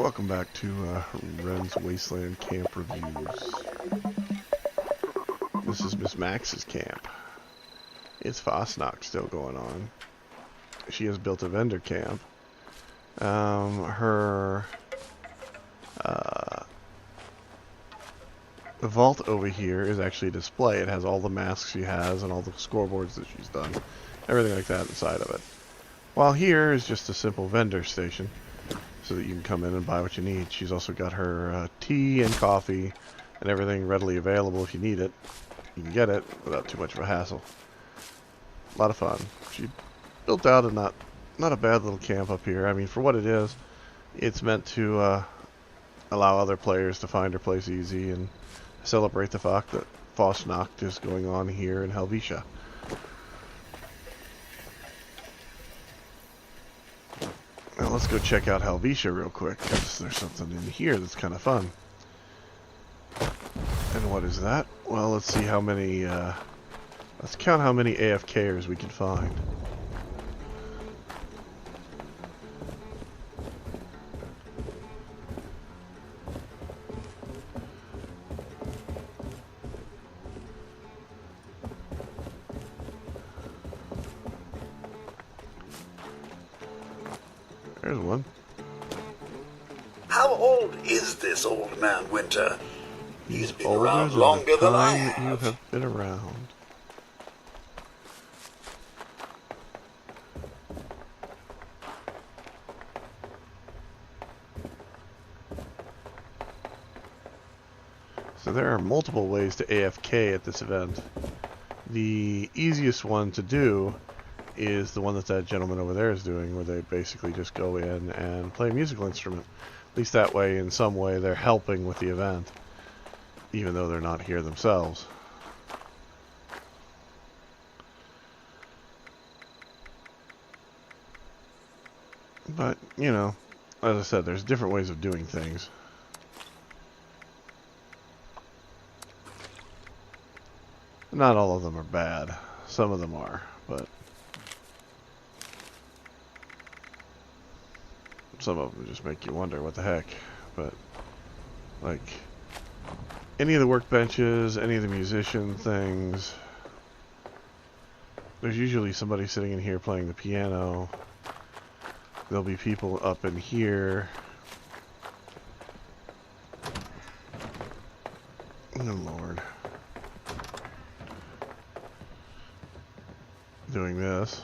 Welcome back to Wryne's Wasteland Camp Reviews. This is Miss Max's camp. It's Fasnacht still going on. She has built a vendor camp. Her vault over here is actually a display. It has all the masks she has and all the scoreboards that she's done. Everything like that inside of it. While here is just a simple vendor station, so that you can come in and buy what you need. She's also got her tea and coffee and everything readily available if you need it. You can get it without too much of a hassle. A lot of fun. She built out a not a bad little camp up here. I mean, for what it is, it's meant to allow other players to find her place easy and celebrate the fact that Fasnacht is going on here in Helvetia. Now let's go check out Helvetia real quick, because there's something in here that's kind of fun. And what is that? Well, let's see how many, let's count how many AFKers we can find. There's one. How old is this old man, Winter? He's been around Older longer than than I the time that you have. have been around. So there are multiple ways to AFK at this event. The easiest one to do is the one that gentleman over there is doing, where they basically just go in and play a musical instrument. At least that way, in some way, they're helping with the event, even though they're not here themselves. But, you know, as I said, there's different ways of doing things. Not all of them are bad. Some of them are, but some of them just make you wonder what the heck. But, like, any of the workbenches, any of the musician things, there's usually somebody sitting in here playing the piano. There'll be people up in here. Oh, Lord. Doing this.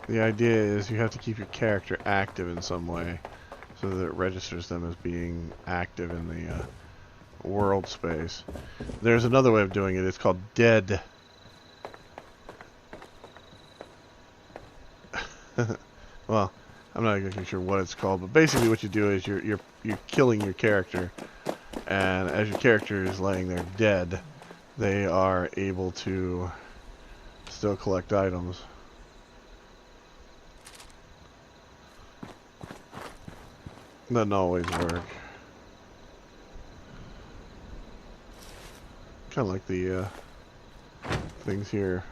The idea is you have to keep your character active in some way so that it registers them as being active in the world space. There's another way of doing it. It's called dead. Well, I'm not exactly sure what it's called, but basically what you do is you're killing your character, and as your character is laying there dead, they are able to still collect items. Doesn't always work. Kind of like the things here.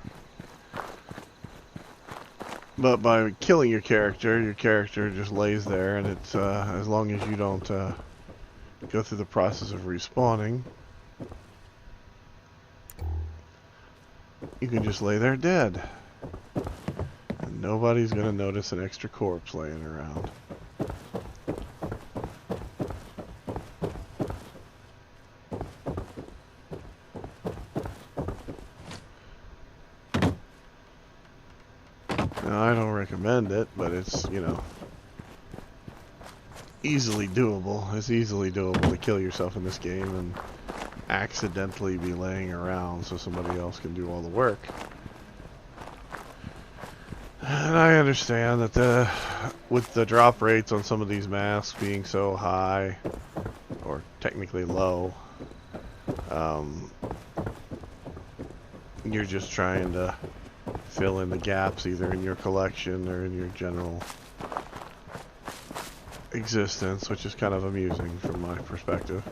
But by killing your character just lays there, and it's as long as you don't go through the process of respawning, you can just lay there dead. And nobody's gonna notice an extra corpse laying around. Now, I don't recommend it, but it's, you know, easily doable. It's easily doable to kill yourself in this game and accidentally be laying around so somebody else can do all the work. And I understand that with the drop rates on some of these masks being so high, or technically low, you're just trying to fill in the gaps either in your collection or in your general existence, which is kind of amusing from my perspective.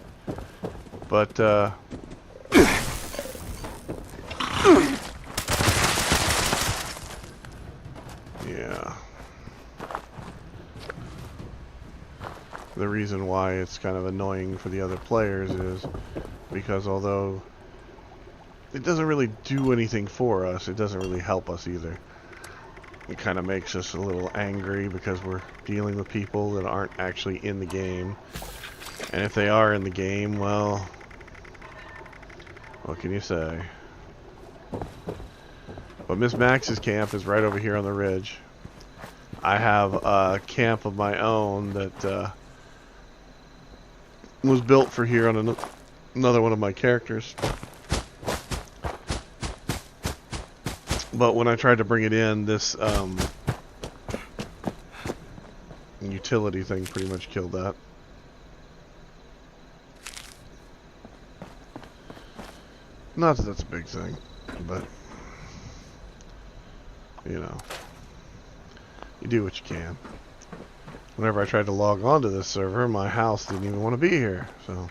But yeah. the reason why it's kind of annoying for the other players is because although it doesn't really do anything for us, it doesn't really help us either. It kind of makes us a little angry because we're dealing with people that aren't actually in the game. And if they are in the game, well, what can you say? But Miss Max's camp is right over here on the ridge. I have a camp of my own that was built for here on another one of my characters. But when I tried to bring it in, this utility thing pretty much killed that. Not that that's a big thing, but you know, you do what you can. Whenever I tried to log on to this server, my house didn't even want to be here. So,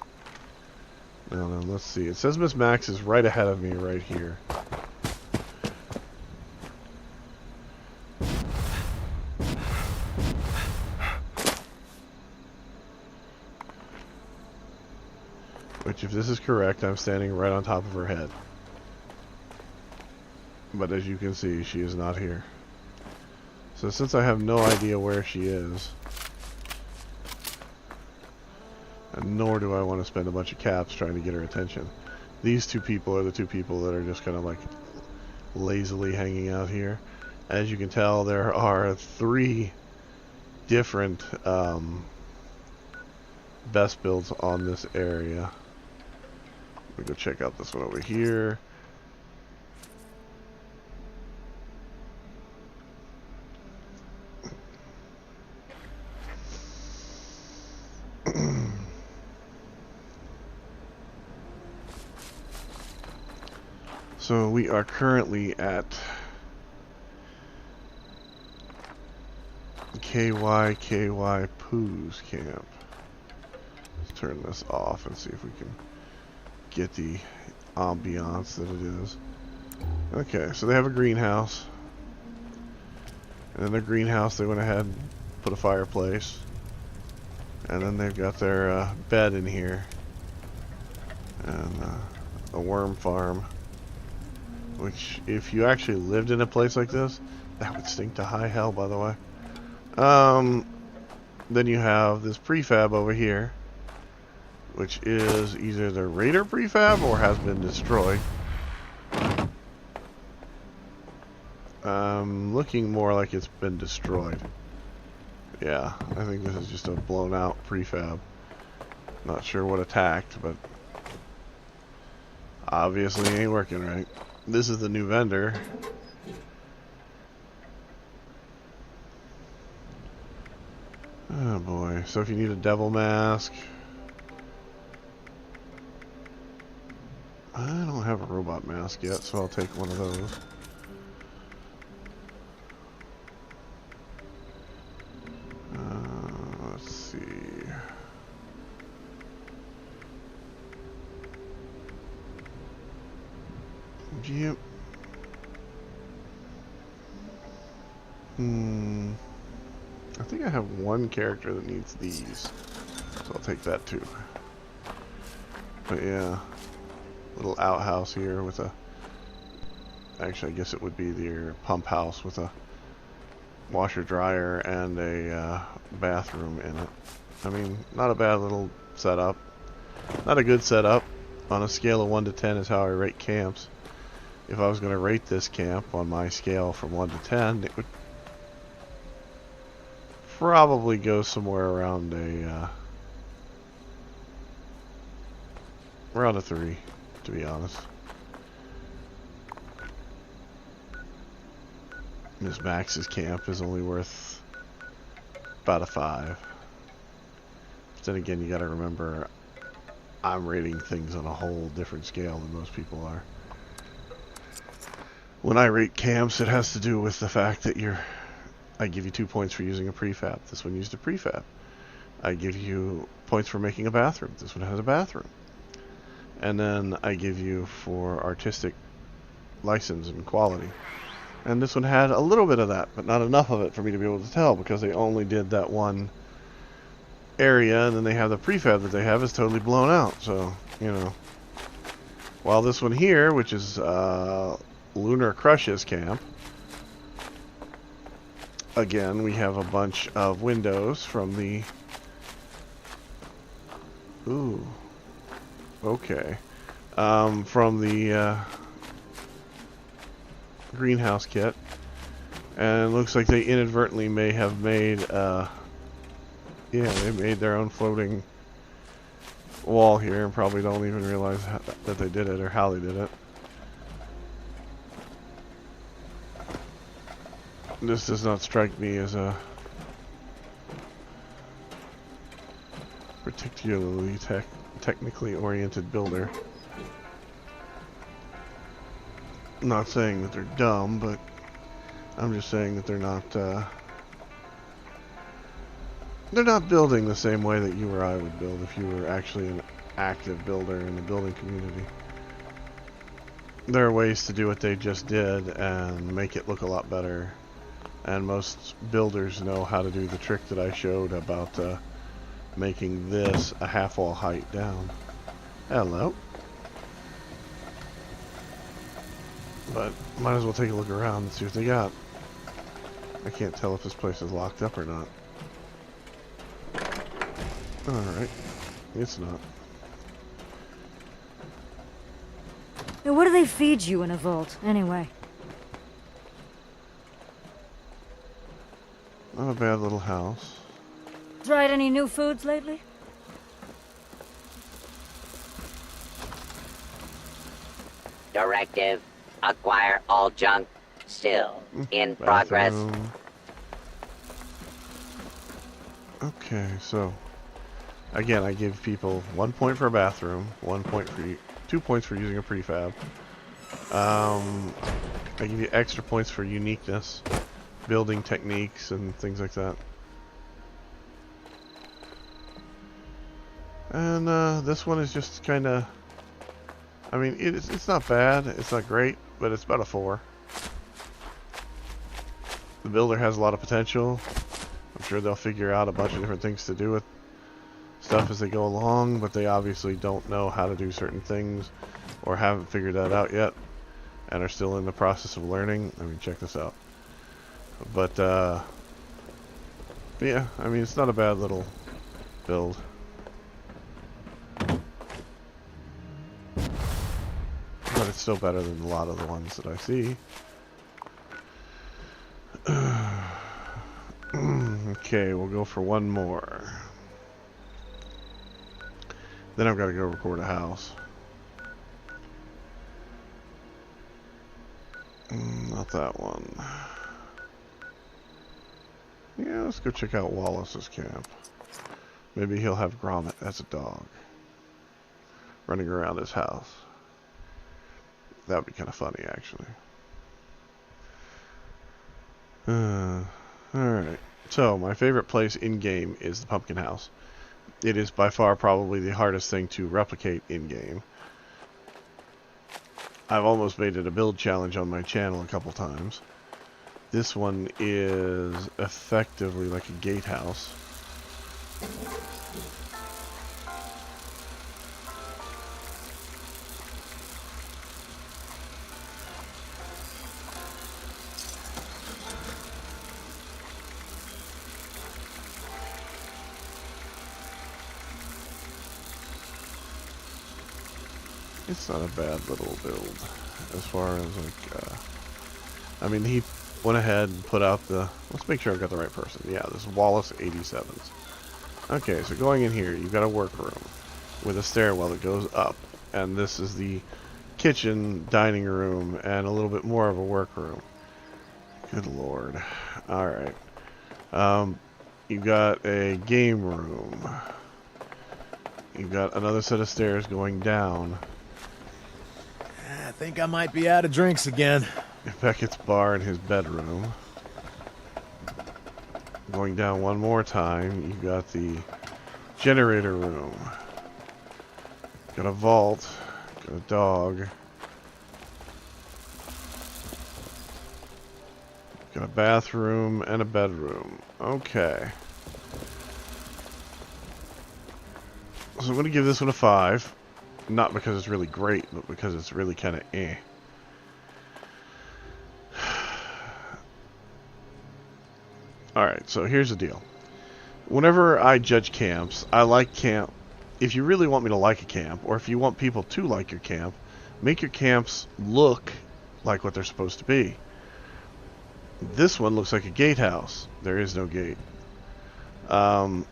now let's see. It says Miss Max is right ahead of me right here. Which, if this is correct, I'm standing right on top of her head. But as you can see, she is not here. So since I have no idea where she is, and nor do I want to spend a bunch of caps trying to get her attention, these two people are the two people that are just kind of like lazily hanging out here. As you can tell, there are 3 different best builds on this area. Let me go check out this one over here. So we are currently at KY Pooh's camp. Let's turn this off and see if we can get the ambiance that it is. Okay, so they have a greenhouse. And in their greenhouse they went ahead and put a fireplace. And then they've got their bed in here. And a worm farm. Which, if you actually lived in a place like this, that would stink to high hell, by the way. Then you have this prefab over here, which is either the Raider prefab or has been destroyed. Looking more like it's been destroyed. Yeah, I think this is just a blown out prefab. Not sure what attacked, but obviously ain't working right. This is the new vendor. Oh boy, so if you need a devil mask, I don't have a robot mask yet, so I'll take one of those. Let's see. Yep. I think I have one character that needs these, so I'll take that too. But yeah, little outhouse here with a, actually I guess it would be their pump house with a washer dryer and a bathroom in it. I mean, not a bad little setup. Not a good setup. On a scale of 1 to 10 is how I rate camps. If I was going to rate this camp on my scale from 1 to 10, it would probably go somewhere around a 3, to be honest. Miss Max's camp is only worth about a 5. But then again, you got to remember, I'm rating things on a whole different scale than most people are. When I rate camps, it has to do with the fact that I give you 2 points for using a prefab. This one used a prefab. I give you points for making a bathroom. This one has a bathroom. And then I give you for artistic license and quality. And this one had a little bit of that, but not enough of it for me to be able to tell, because they only did that one area, and then they have the prefab that they have is totally blown out. So, you know. While this one here, which is Lunar Crush's camp, again, we have a bunch of windows from the... Ooh. Okay. From the greenhouse kit. And it looks like they inadvertently may have made, yeah, they made their own floating wall here and probably don't even realize that they did it or how they did it. This does not strike me as a particularly technically oriented builder. I'm not saying that they're dumb, but I'm just saying that they're not building the same way that you or I would build if you were actually an active builder in the building community. There are ways to do what they just did and make it look a lot better. And most builders know how to do the trick that I showed about making this a half wall height down. Hello. But might as well take a look around and see what they got. I can't tell if this place is locked up or not. Alright. It's not. Now, what do they feed you in a vault, anyway? Not a bad little house. Tried any new foods lately? Directive. Acquire all junk. Still in progress. Bathroom. Okay, so again, I give people 1 point for a bathroom, 1 point for 2 points for using a prefab. I give you extra points for uniqueness, building techniques, and things like that. And this one is just kind of, I mean, it's not bad, it's not great, but it's about a 4. The builder has a lot of potential. I'm sure they'll figure out a bunch of different things to do with stuff as they go along, but they obviously don't know how to do certain things or haven't figured that out yet and are still in the process of learning. I mean, check this out. But yeah, I mean, it's not a bad little build. But it's still better than a lot of the ones that I see. Okay, we'll go for one more. Then I've got to go record a house. Not that one. Yeah, let's go check out Wallace's camp. Maybe he'll have Gromit as a dog running around his house. That would be kind of funny, actually. Alright. So, my favorite place in-game is the pumpkin house. It is by far probably the hardest thing to replicate in-game. I've almost made it a build challenge on my channel a couple times. This one is effectively like a gatehouse. It's not a bad little build as far as like, I mean, he went ahead and put out the, let's make sure I've got the right person. Yeah, this is Wallace 87s. Okay, so going in here, you've got a workroom with a stairwell that goes up, and this is the kitchen, dining room, and a little bit more of a workroom. Good lord. Alright. You've got a game room. You've got another set of stairs going down. I think I might be out of drinks again. Beckett's bar in his bedroom. Going down one more time, you've got the generator room. Got a vault. Got a dog. Got a bathroom and a bedroom. Okay. So I'm going to give this one a 5. Not because it's really great, but because it's really kind of eh. Alright, so here's the deal. Whenever I judge camps, I like camp. If you really want me to like a camp, or if you want people to like your camp, make your camps look like what they're supposed to be. This one looks like a gatehouse. There is no gate. There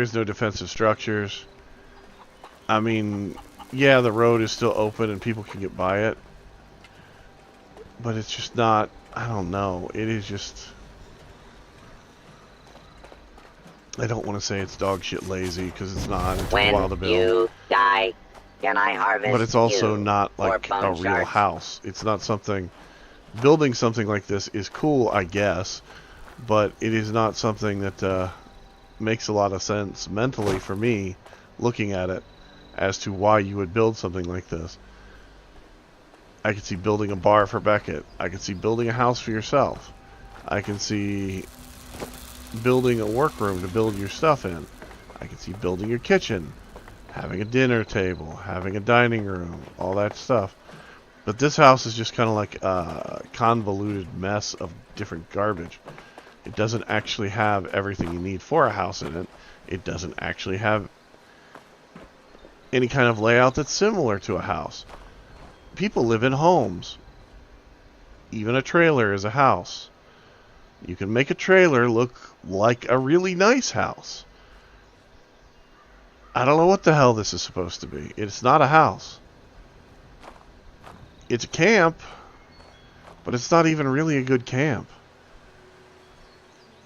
is no defensive structures. I mean, yeah, the road is still open and people can get by it. But it's just not, I don't know. It is just, I don't want to say it's dog shit lazy, because it's not. It took a while to When build. you die, can I harvest But it's also you not or like bone a real sharks? house. It's not something, building something like this is cool, I guess, but it is not something that makes a lot of sense mentally for me looking at it as to why you would build something like this. I could see building a bar for Beckett. I could see building a house for yourself. I can see building a workroom to build your stuff in. I can see building your kitchen, having a dinner table, having a dining room, all that stuff. But this house is just kind of like a convoluted mess of different garbage. It doesn't actually have everything you need for a house in it. It doesn't actually have any kind of layout that's similar to a house. People live in homes. Even a trailer is a house. You can make a trailer look like a really nice house. I don't know what the hell this is supposed to be. It's not a house. It's a camp, but it's not even really a good camp.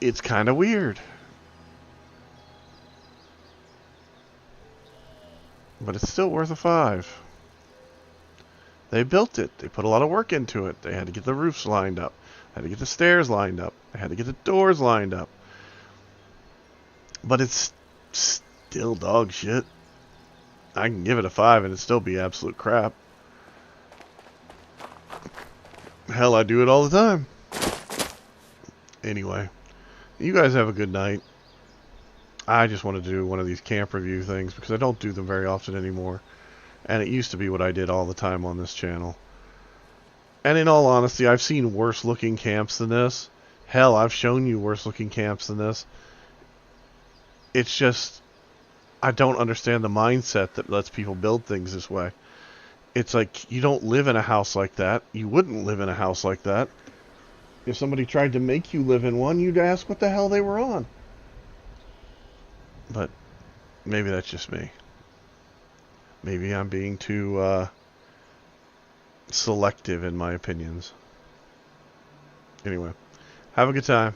It's kind of weird. But it's still worth a 5. They built it. They put a lot of work into it. They had to get the roofs lined up. Had to get the stairs lined up. They had to get the doors lined up. But it's still dog shit. I can give it a 5 and it'd still be absolute crap. Hell, I do it all the time. Anyway, you guys have a good night. I just wanted to do one of these camp review things because I don't do them very often anymore. And it used to be what I did all the time on this channel. And in all honesty, I've seen worse looking camps than this. Hell, I've shown you worse looking camps than this. It's just, I don't understand the mindset that lets people build things this way. It's like, you don't live in a house like that. You wouldn't live in a house like that. If somebody tried to make you live in one, you'd ask what the hell they were on. But maybe that's just me. Maybe I'm being too selective in my opinions. Anyway, have a good time.